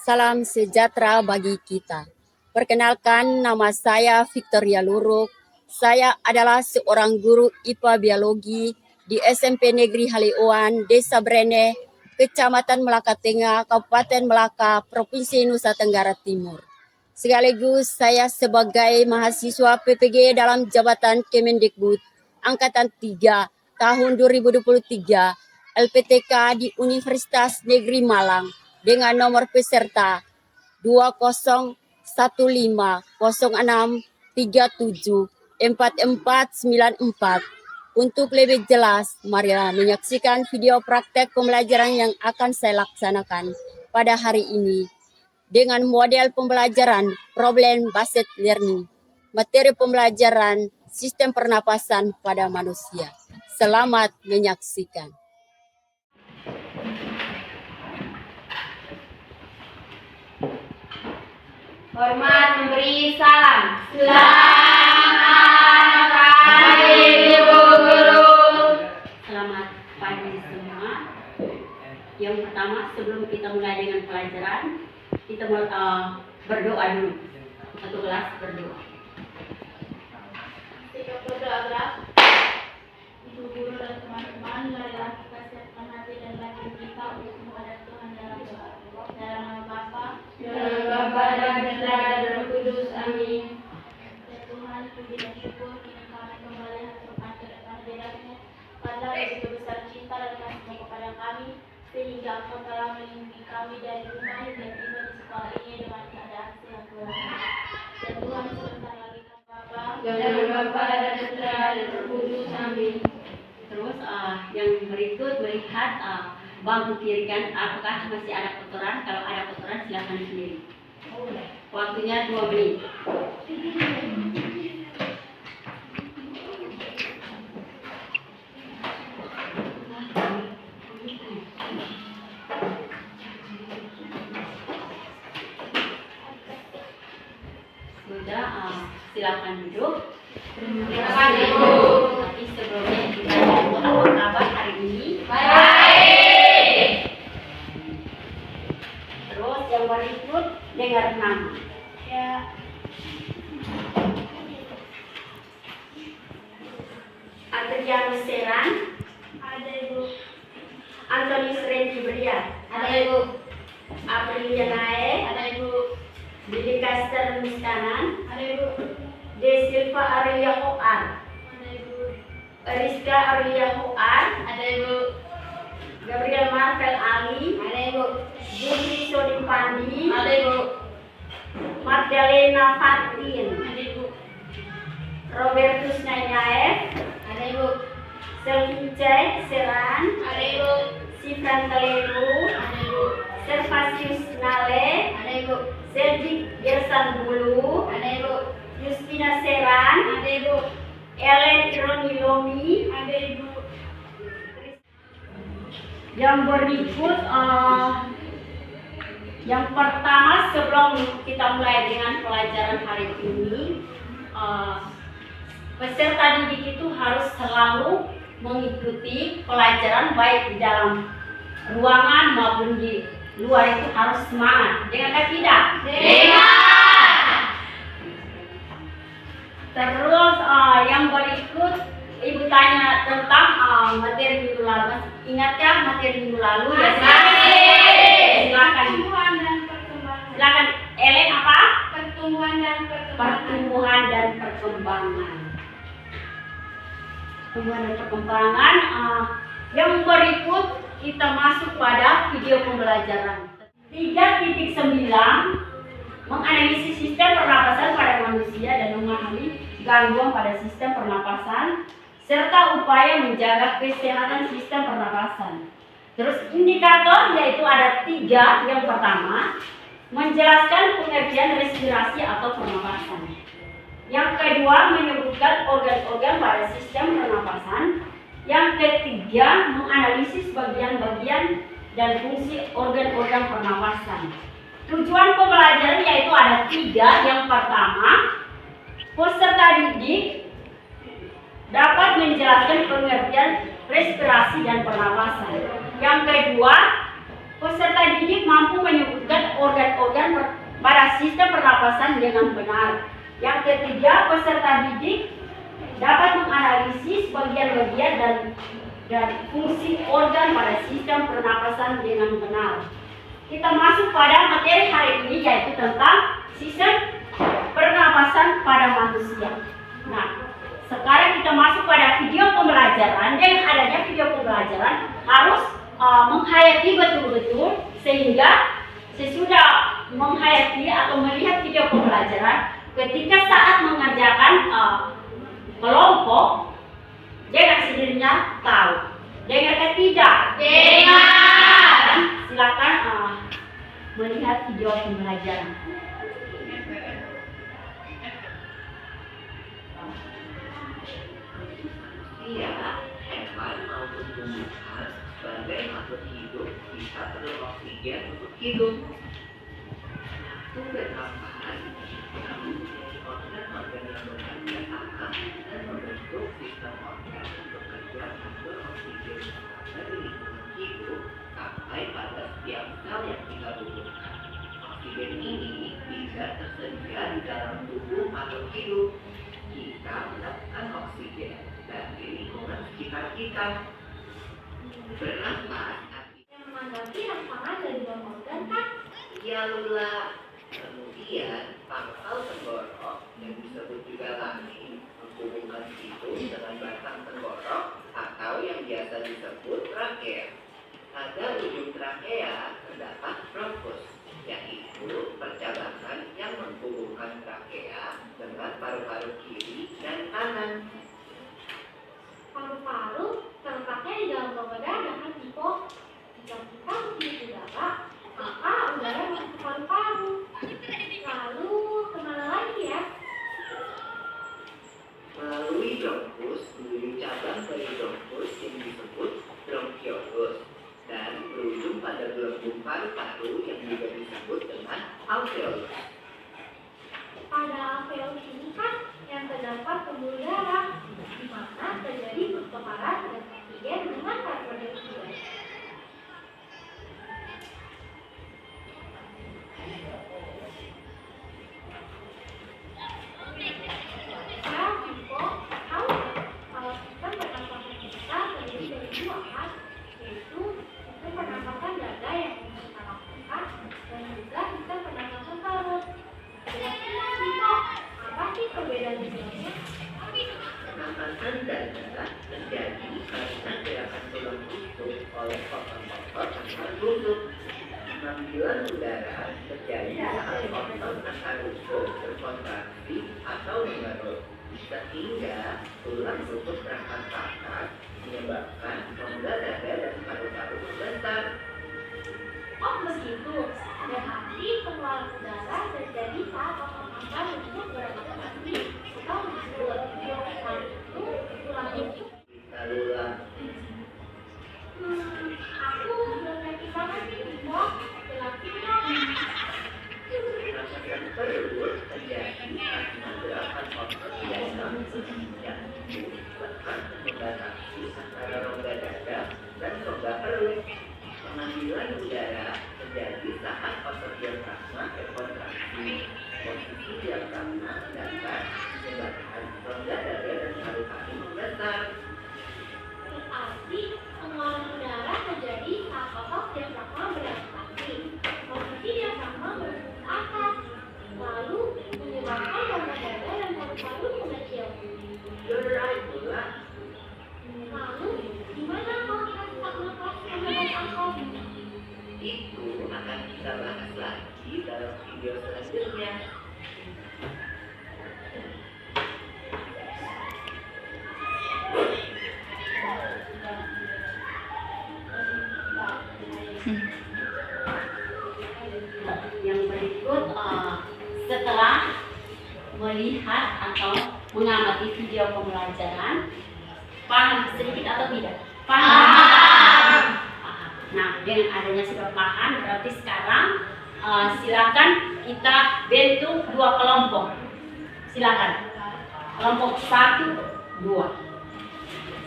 Salam sejahtera bagi kita. Perkenalkan, nama saya Victoria Luruk. Saya adalah seorang guru IPA Biologi di SMP Negeri Halioan, Desa Brene, Kecamatan Melaka Tengah, Kabupaten Melaka, Provinsi Nusa Tenggara Timur. Sekaligus saya sebagai mahasiswa PPG dalam jabatan Kemendikbud Angkatan 3 tahun 2023 LPTK di Universitas Negeri Malang dengan nomor peserta 201506374494. Untuk lebih jelas, marilah menyaksikan video praktek pembelajaran yang akan saya laksanakan pada hari ini dengan model pembelajaran problem based learning. Materi pembelajaran sistem pernapasan pada manusia. Selamat menyaksikan. Hormat memberi salam. Selamat pagi Ibu Guru. Selamat pagi semua. Yang pertama, sebelum kita mulai dengan pelajaran, kita berdoa dulu. Satu kelas berdoa. Kita berdoa. Ibu Guru dan teman-teman, marilah kita siapkan hati dan batin kita untuk menghadap Tuhan dalam doa. Dalam nama Bapa dan Putra dan Roh Kudus. Amin. Ya Tuhan, puji dan syukur kini kami kembali haturkan ke depan hadirat-Mu karena begitu besar cinta dan kasih-Mu kepada kami, sehingga Engkau telah melindungi kami dari rumah dan tiba di sekolah ini dengan keadaan sehat walafiat. Ya Tuhan, sebentar lagi Bapa dan Putra dan Roh Kudus. Amin. Terus yang berikut melihat bangku kiri kan, apakah masih ada kotoran? Kalau ada kotoran silakan sendiri. Waktunya 2 menit. Sudah, silakan duduk. Terima kasih, Ibu. Tapi sebelumnya kita dulu apa kabar hari ini? Baik. Terus yang berikut dengar nama. Ya. Adrianus Seran, Ada Ibu. Antonius Renji Briat, Ada Ibu. Aprilia Nae, Ada Ibu. Didi Kaster Mistanan, Ada Ibu. De Silva Arya Hoar, Ada Ibu. Rizka Arya Hoar, Ada Ibu. Gabriel Marvel Ali, Ada Ibu. Juli Sodim Pandi, Ada Ibu. Magdalena Fatin, Ada Ibu. Robertus Nainaef, Ada Ibu. Selvin Cek Seran, Ada Ibu. Sifran Telebu, Ada Ibu. Servasius Nale, Ada Ibu. Sergik Gersan Bulu, Ada Ibu. Justina Seran, Ada Ibu. Ellen Ironi Lomi. Ada Ibu. Yang berikut yang pertama sebelum kita mulai dengan pelajaran hari ini, peserta didik itu harus selalu mengikuti pelajaran baik di dalam ruangan maupun di luar, itu harus semangat. Dengan tidak? Dengar. Terus yang berikut Ibu tanya tentang materi minggu lalu. Ingatkah materi minggu lalu? Ya, silakan. Pertumbuhan dan perkembangan. Silakan Ellen apa? Pertumbuhan dan perkembangan. Pertumbuhan dan perkembangan. Pertumbuhan dan perkembangan. Yang berikut kita masuk pada video pembelajaran 3.9, menganalisis sistem pernapasan pada manusia dan memahami gangguan pada sistem pernapasan serta upaya menjaga kesehatan sistem pernapasan. Terus indikator yaitu ada 3. Yang pertama, menjelaskan pengertian respirasi atau pernapasan. Yang kedua, menyebutkan organ-organ pada sistem pernapasan. Yang ketiga, menganalisis bagian-bagian dan fungsi organ-organ pernapasan. Tujuan pembelajaran yaitu ada 3. Yang pertama, peserta didik dapat menjelaskan pengertian respirasi dan pernapasan. Yang kedua, peserta didik mampu menyebutkan organ-organ pada sistem pernapasan dengan benar. Yang ketiga, peserta didik dapat menganalisis bagian-bagian dan fungsi organ pada sistem pernapasan dengan benar. Kita masuk pada materi hari ini yaitu tentang sistem pernapasan pada manusia. Nah, sekarang kita masuk pada video pembelajaran. Dengan adanya video pembelajaran harus menghayati betul-betul, sehingga sesudah menghayati atau melihat video pembelajaran, ketika saat mengerjakan kelompok, dengan sendirinya tahu. Dengar atau tidak? Dengar. Silakan melihat video pembelajaran. Iya, hewan maupun tumbuhan sebagai makhluk hidup bisa perlu oksigen untuk hidup. Satu bernafas, namun menjadi organ-organ yang bekerja sama dan membentuk sistem organ yang bekerja agar oksigen berada di lingkungan hidup sampai pada setiap sel yang kita butuhkan. Oksigen ini bisa tersedia di dalam tubuh makhluk hidup. Kita mendapatkan oksigen dari lingkungan sekitar kita. Bernafas Yang menanggapi rangsangan dari dalam organ kan? ya lula. Kemudian pangkal tenggorok yang disebut juga langit menghubungkan hidung dengan batang tenggorok atau yang biasa disebut trakea. Pada ujung trakea terdapat bronkus, yaitu percabangan yang menghubungkan trakea dengan paru-paru kiri dan kanan. Paru-paru terletaknya di dalam rongga dada kan, Tiko? Jika kita menghirup udara, maka udara masuk ke paru-paru. Lalu kemana lagi ya? Melalui bronkus menuju cabang dari bronkus yang disebut bronkiolus dan berujung pada gelembung paru-paru yang juga disebut dengan alveolus. Pada alveolus ini kan yang terdapat pembuluh darah, di mana terjadi pertukaran dan oksigen dengan karbon dioksida. Nah, Tiko, tahu nggak kalau sistem pernapasan kita terdiri dari 2 kan? Yaitu sistem pernapasan dada yang kita lakukan dan juga sistem pernapasan perut. Kira-kira, Tiko, apa sih perbedaan keduanya? Pernapasan dada terjadi karena gerakan tulang rusuk oleh otot-otot antar rusuk. Pengambilan udara terjadi saat otot antar rusuk berkontraksi atau mengerut, sehingga tulang rusuk berangkat ke atas menyebabkan rongga dada dan paru-paru membesar. Oh begitu, berarti pengeluaran udara terjadi saat otot antar rusuk beradaptasi atau disebut saat itu tulang rusuk. Kita ulang. Aku belum yakin banget nih, Tiko. Jelasin dong. Pernapasan perut terjadi karena gerakan otot dalam yang bahkan membatasi antara rongga dada dan rongga perut. Pengambilan udara terjadi saat otot diafragma berkontraksi. Posisi diafragma dapat menyebabkan rongga dada dan paru-paru membesar. Berarti pengeluaran udara terjadi saat otot diafragma beradaptasi. Posisi diafragma berada ke atas, lalu menyebabkan rongga dada dan paru-paru mengecil. You're right, Lula. Lalu, gimana kalau kita tak nafas sampai angkot? Itu akan kita bahas lagi dalam video selanjutnya. Yang melihat atau mengamati video pembelajaran? Paham sedikit atau tidak? Paham. Nah, dengan adanya sudah paham, berarti sekarang silakan kita bentuk dua kelompok. Silakan. Kelompok 1, 2.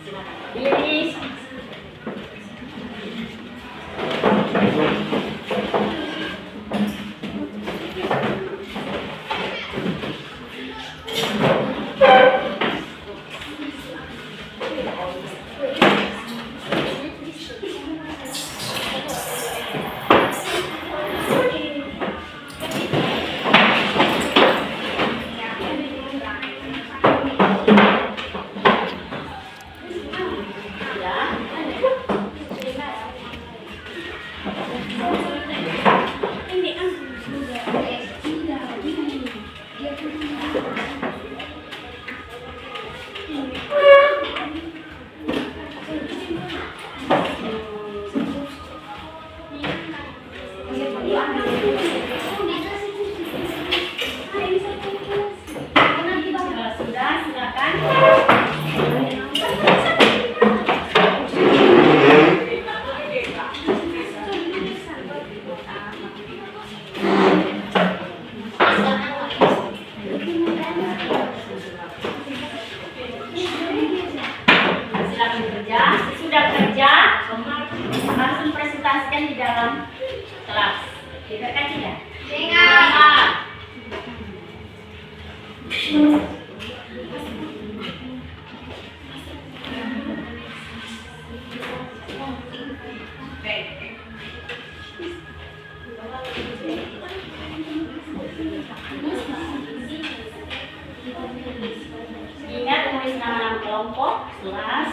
Silakan. Diri. Sudah kerja, langsung presentasikan di dalam kelas. Tidak kan tidak? Tidak. Ingat tulis nama-nama kelompok, kelas.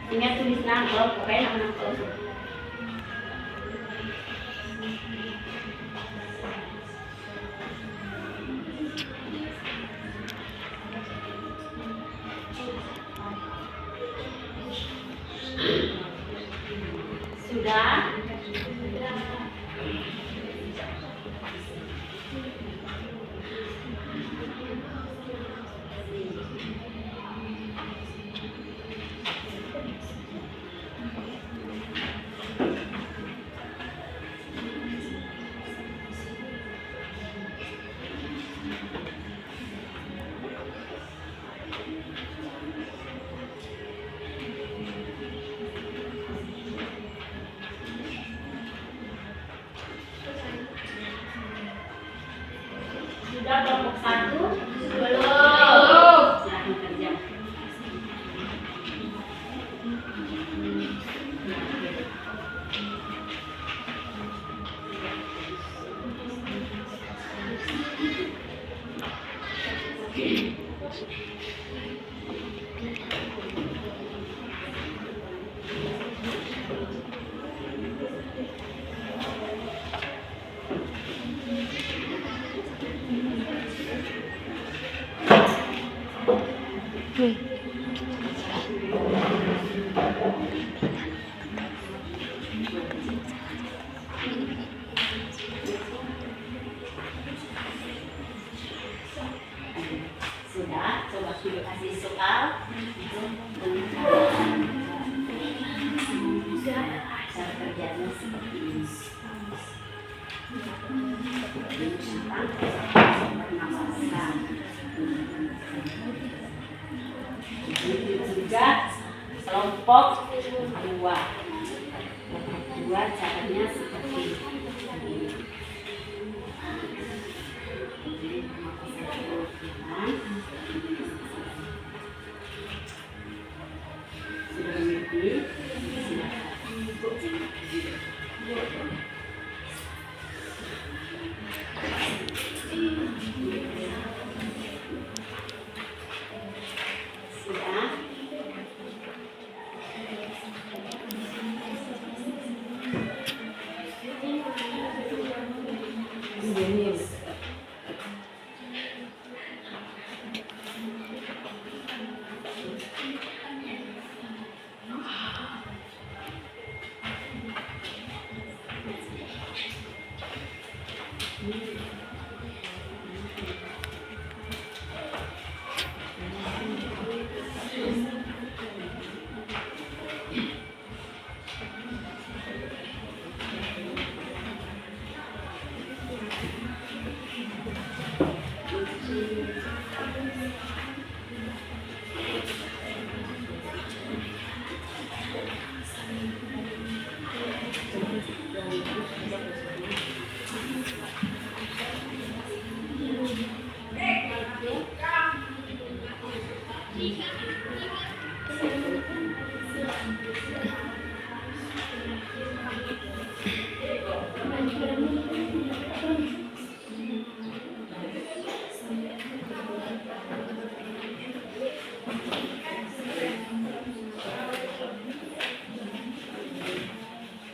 Ingat tulis nama kelompok, nama kelompok. Sudah? Sudah kelompok 1? Belum. Silahkan kerja. kasih soal cara kerjanya seperti ini. Pernapasan. Juga kelompok dua. Dua caranya seperti ini. Sudah mengerti? Sudah.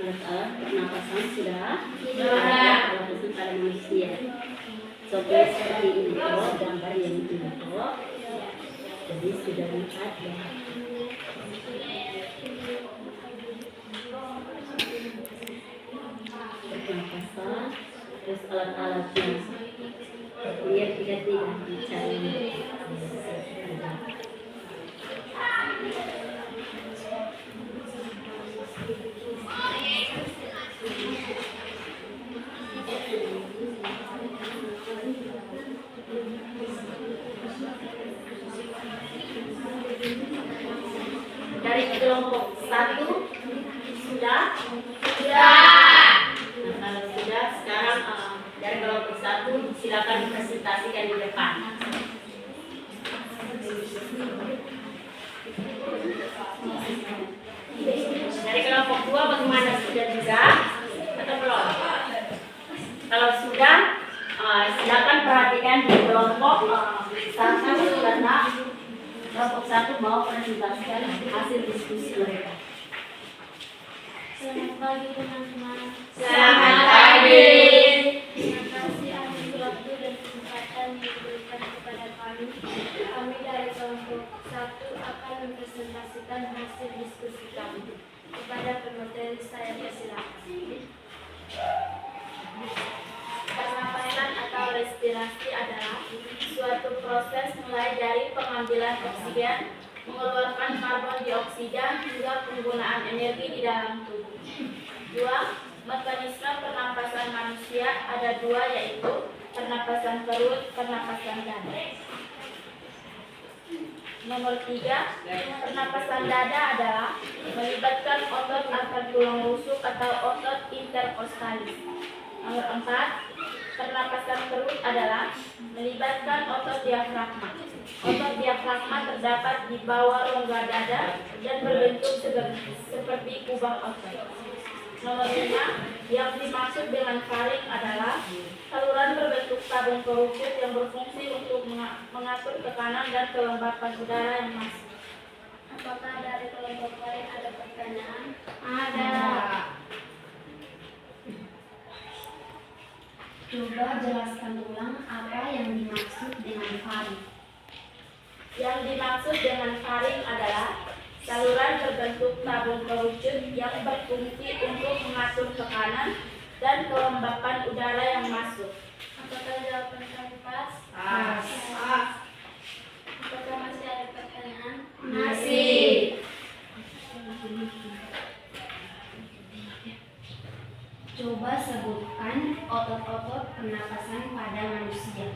Alat-alat pernapasan sudah? Alat itu pada manusia. Coba seperti ini, gambar yang ini. Jadi sudah lihat ya. Pernapasan, terus alat-alatnya. Lihat tidak dicari. Dari kelompok 1 sudah? Nah, kalau sudah, sekarang dari kelompok 1 silakan presentasikan di depan. Dari kelompok 2 bagaimana, sudah juga atau belum? Kalau sudah, silakan perhatikan di kelompok 1 karena kelompok 1 mau presentasikan hasil diskusi mereka. Selamat pagi teman-teman. Selamat pagi. Terima kasih atas waktu dan kesempatan yang diberikan kepada kami. Kami dari kelompok 1 akan mempresentasikan hasil diskusi kami. Kepada pemateri saya persilakan. Pernapasan atau respirasi adalah suatu proses mulai dari pengambilan oksigen, mengeluarkan karbon dioksida hingga penggunaan energi di dalam tubuh. 2. Mekanisme pernapasan manusia ada 2, yaitu pernapasan perut, pernapasan dada. Nomor 3, pernapasan dada adalah melibatkan otot akar tulang rusuk atau otot interkostalis. Nomor 4, pernapasan perut adalah melibatkan otot diafragma. Otot diafragma terdapat di bawah rongga dada dan berbentuk seperti kubah otot. Nomor 5, yang dimaksud dengan faring adalah saluran berbentuk tabung kerucut yang berfungsi untuk mengatur tekanan dan kelembapan udara yang masuk. Apakah dari kelompok lain ada pertanyaan? Ada. Coba jelaskan ulang apa yang dimaksud dengan faring. Yang dimaksud dengan faring adalah saluran berbentuk tabung kerucut yang berfungsi untuk mengatur tekanan dan kelembapan udara yang masuk. Apakah jawaban kami pas? Pas. Apakah masih otot-otot pernapasan pada manusia.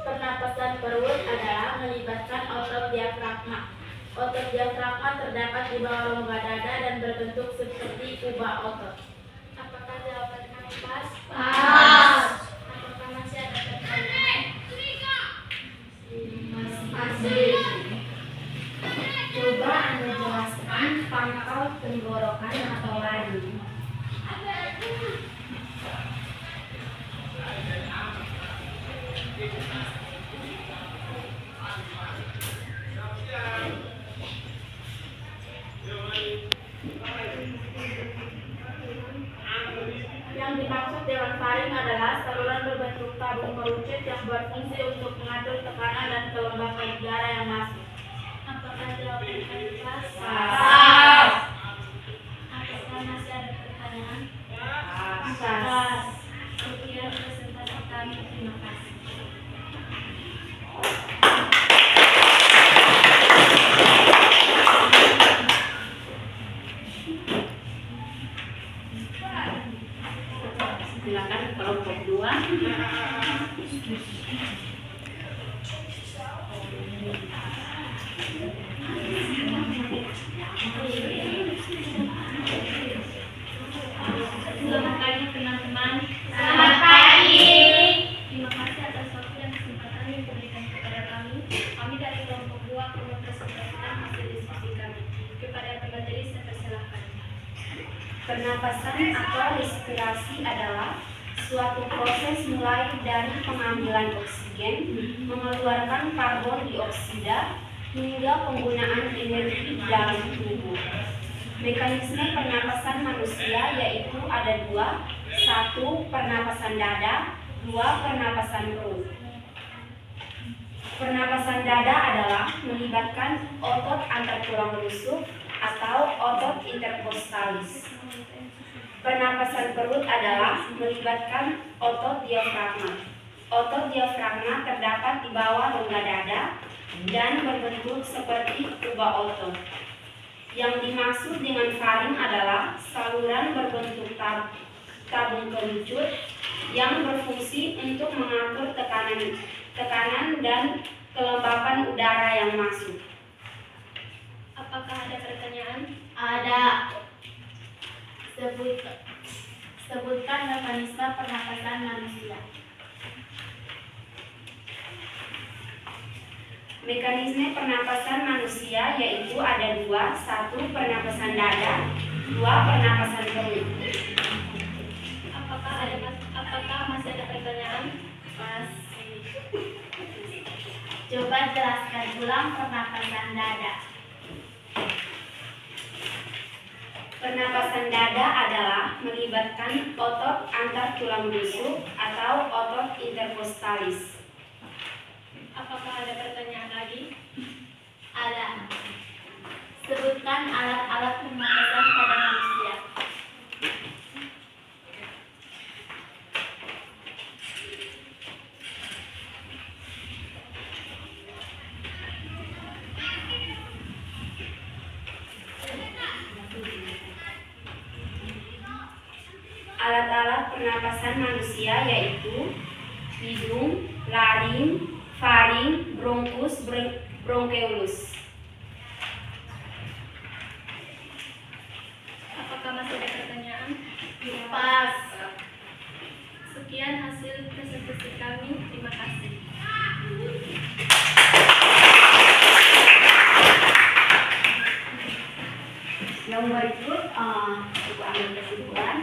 Pernapasan perut adalah melibatkan otot diafragma. Otot diafragma terdapat di bawah rongga dada dan berbentuk seperti kubah otot. Apakah jawaban kami pas? Pas. Apakah masih ada pertanyaan? Masih. Coba Anda jelaskan pangkal tenggorokan atau laring. Yang dimaksud dengan faring adalah saluran berbentuk tabung kerucut yang berfungsi untuk mengatur tekanan dan kelembapan udara yang masuk. Apakah jawaban kami pas? Pas. Apakah masih ada pertanyaan? Pas. Sekian presentasi kami. Terima kasih. Silakan kelompok 2. Selamat pagi teman-teman. Selamat pagi. Terima kasih atas waktu dan kesempatan yang diberikan kepada kami. Kami dari kelompok 2 akan mempresentasikan hasil diskusi kami. Kepada pemateri saya persilahkan. Pernapasan atau respirasi adalah suatu proses mulai dari pengambilan oksigen, mengeluarkan karbon dioksida, hingga penggunaan energi dalam tubuh. Mekanisme pernapasan manusia yaitu ada dua, satu pernapasan dada, dua pernapasan perut. Pernapasan dada adalah melibatkan otot antar tulang rusuk atau otot interkostalis. Pernapasan perut adalah melibatkan otot diafragma. Otot diafragma terdapat di bawah rongga dada dan berbentuk seperti kubah otot. Yang dimaksud dengan faring adalah saluran berbentuk tabung kerucut yang berfungsi untuk mengatur tekanan dan kelembapan udara yang masuk. Apakah ada pertanyaan? Ada. Sebutkan mekanisme pernapasan manusia. Mekanisme pernapasan manusia yaitu ada dua, satu pernapasan dada, dua pernapasan perut. Apakah masih ada pertanyaan? Masih. Coba jelaskan ulang pernapasan dada. Pernapasan dada adalah melibatkan otot antar tulang rusuk atau otot interkostalis. Apakah ada pertanyaan lagi? Ada. Sebutkan alat-alat pernapasan pada manusia. Alat-alat pernapasan manusia yaitu hidung, laring, faring, bronkus, bronkeolus. Apakah masih ada pertanyaan? Pas. Sekian hasil presentasi kami. Terima kasih. Yang berikut, Ibu ambil kesimpulan.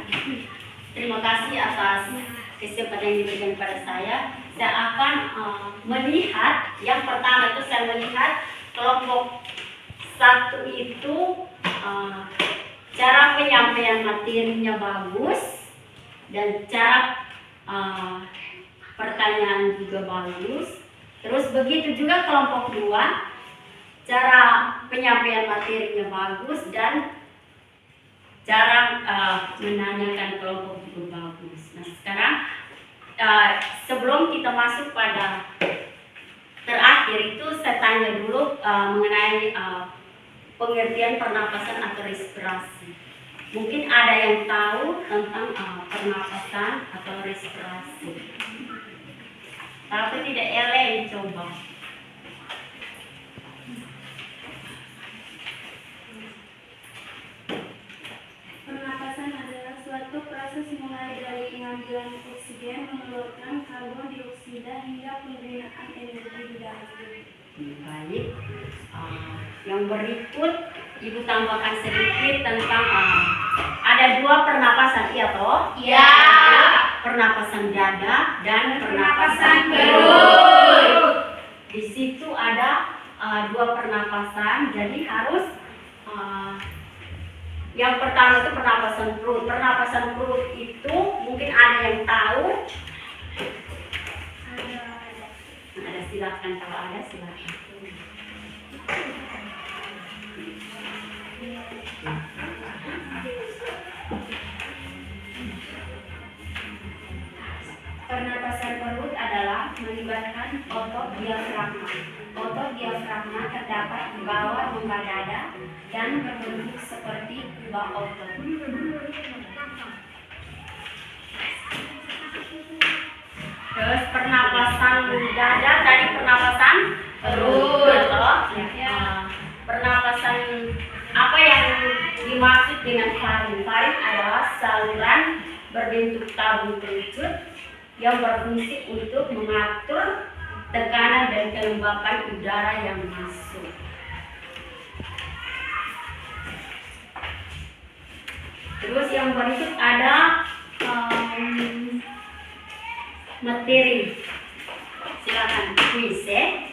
Terima kasih atas kesempatan yang diberikan kepada saya. Saya akan melihat, yang pertama itu saya melihat kelompok 1 itu cara penyampaian materinya bagus dan cara pertanyaan juga bagus. Terus begitu juga kelompok 2, cara penyampaian materinya bagus dan cara menanyakan kelompok juga bagus. Nah sekarang sebelum kita masuk pada terakhir itu saya tanya dulu mengenai pengertian pernapasan atau respirasi. Mungkin ada yang tahu tentang pernapasan atau respirasi. Tapi tidak Ellen coba. Pernapasan adalah suatu proses mulai dari pengambilan oksigen, mengeluarkan karbon dioksida hingga penggunaan energi di dalam tubuh. Baik. Yang berikut Ibu tambahkan sedikit tentang ada 2 pernapasan, iya toh? Iya. Pernapasan dada dan pernapasan perut. Di situ ada 2 pernapasan, jadi harus yang pertama itu pernapasan perut. Pernapasan perut itu mungkin ada yang tahu. Ada, silakan kalau ada silakan. Pernapasan perut adalah melibatkan otot diafragma. Otot diafragma terdapat di bawah rongga dada dan berbentuk seperti kubah otot. Terus pernapasan dada tadi pernapasan perut, toh? Ya. Pernapasan apa yang dimaksud dengan faring? Faring adalah saluran berbentuk tabung kerucut yang berfungsi untuk mengatur tekanan dan kelembapan udara yang masuk. Terus yang berikut ada materi. Silakan tulis ya.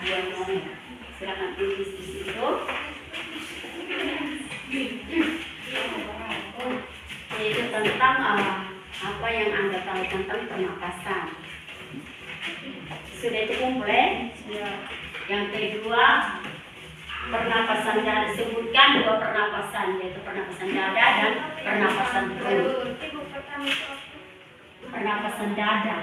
Dia mau silakan tulis di situ. Yaitu tentang apa yang Anda tahu tentang pernapasan. Sudah cukup boleh? Yang kedua, pernapasan dada. Sebutkan 2 pernapasan, yaitu pernapasan dada dan pernapasan perut. Pernapasan dada.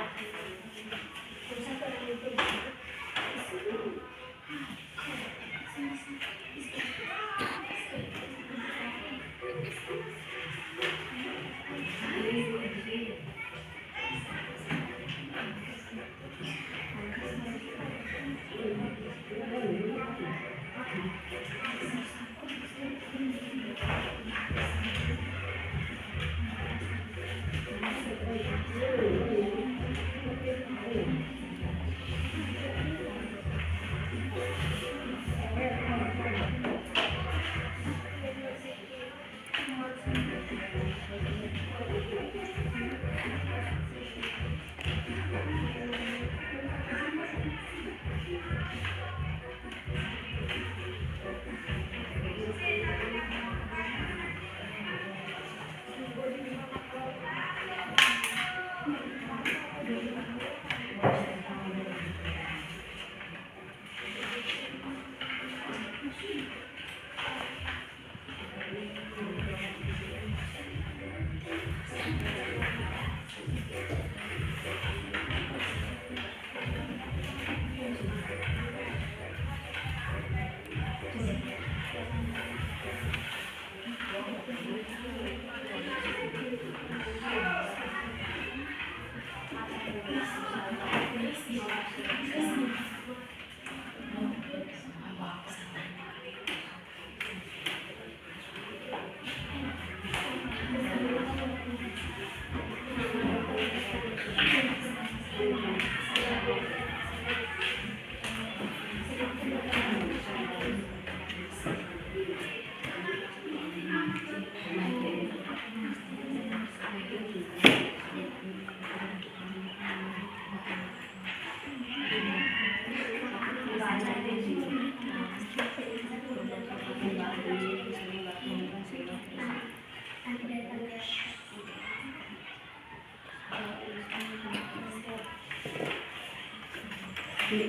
Sudah?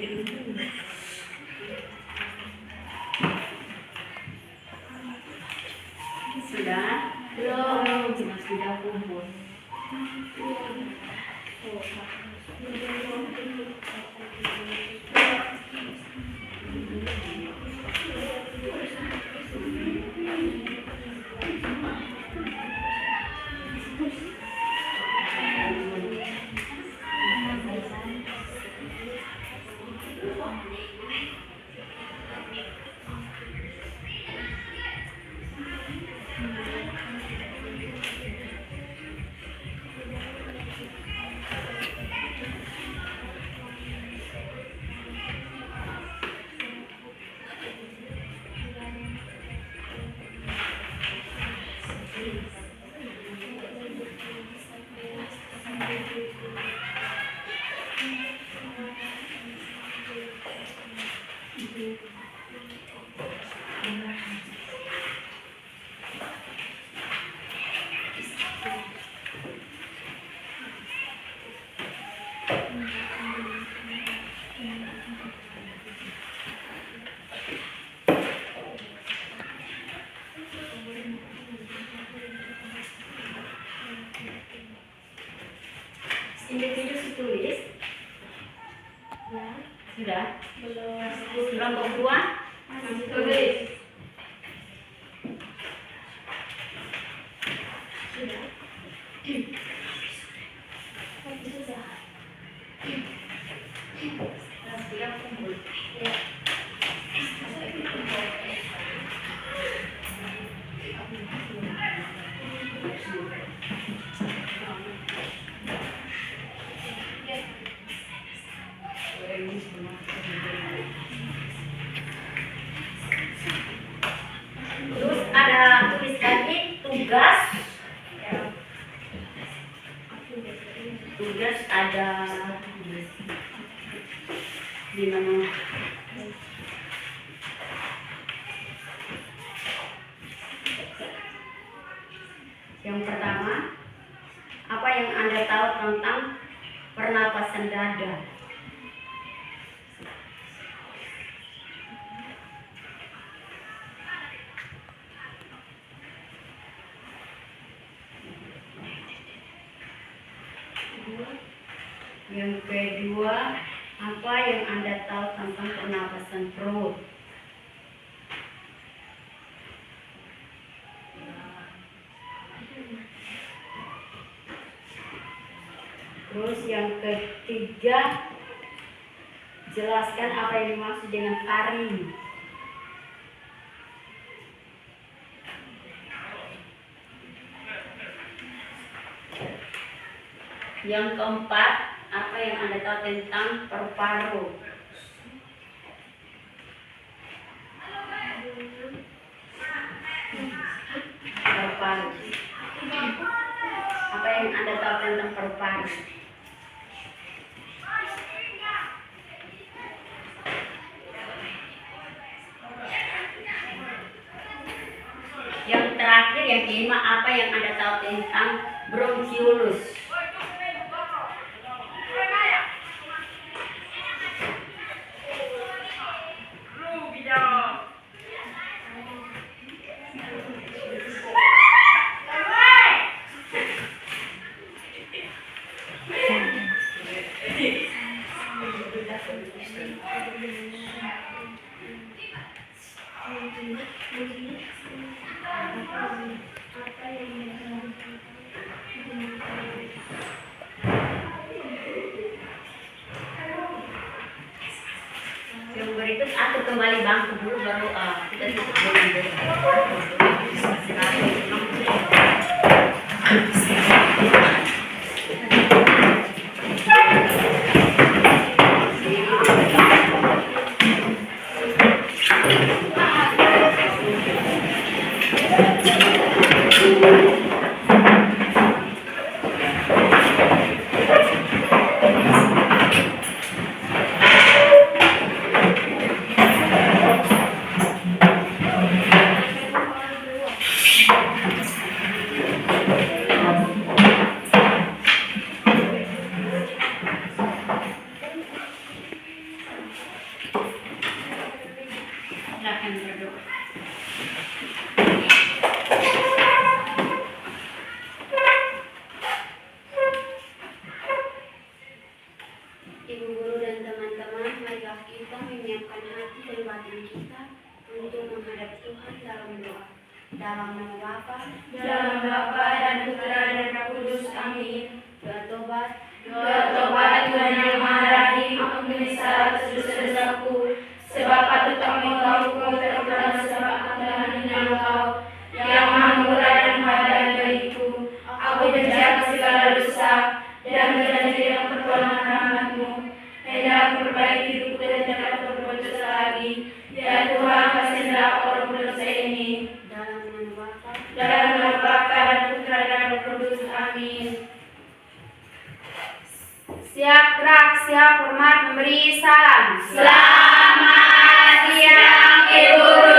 Belum. Sudah kumpul. Individu tulis. Sudah? Belum. Kelompok 2 Masih tulis. Sudah. sudah kumpul. Terus ada tulis lagi tugas. Tugas ada di mana? Yang pertama, apa yang Anda tahu tentang pernapasan dada? Yang kedua, apa yang Anda tahu tentang pernapasan perut? Terus yang ketiga, jelaskan apa yang dimaksud dengan taring. Yang keempat, apa yang Anda tahu tentang paru-paru? Paru-paru. Apa yang Anda tahu tentang paru-paru? Yang terakhir, yang kelima, apa yang Anda tahu tentang bronkiolus? Yang berikut atur kembali bangku dulu baru kita tutup dengan dan berdoa. Ibu guru dan teman-teman, marilah kita menyiapkan hati dan batin kita untuk menghadap Tuhan dalam doa. Dalam nama Bapa, Dalam Bapa dan Putra dan Roh Kudus. Amin. doa tobat, Doa tobat Tuhan yang Maha Rahim, ampuni salah dosa-dosaku, sebab patut Engkau terpulang sebab aku telah hina Engkau, yang Maha Murah dan Maha Baik bagiku. Aku berjalan segala dosa dan berjanji dengan pertolongan rahmat-Mu. Hendak memperbaiki hidupku dan tidak berbuat dosa lagi. Ya Tuhan, kasihilah aku orang berdosa ini. dalam nama Bapa, Dalam nama Bapa dan Putra dan Roh Kudus. Amin. Siap gerak, siap hormat, memberi salam. Selamat siang, Ibu Guru.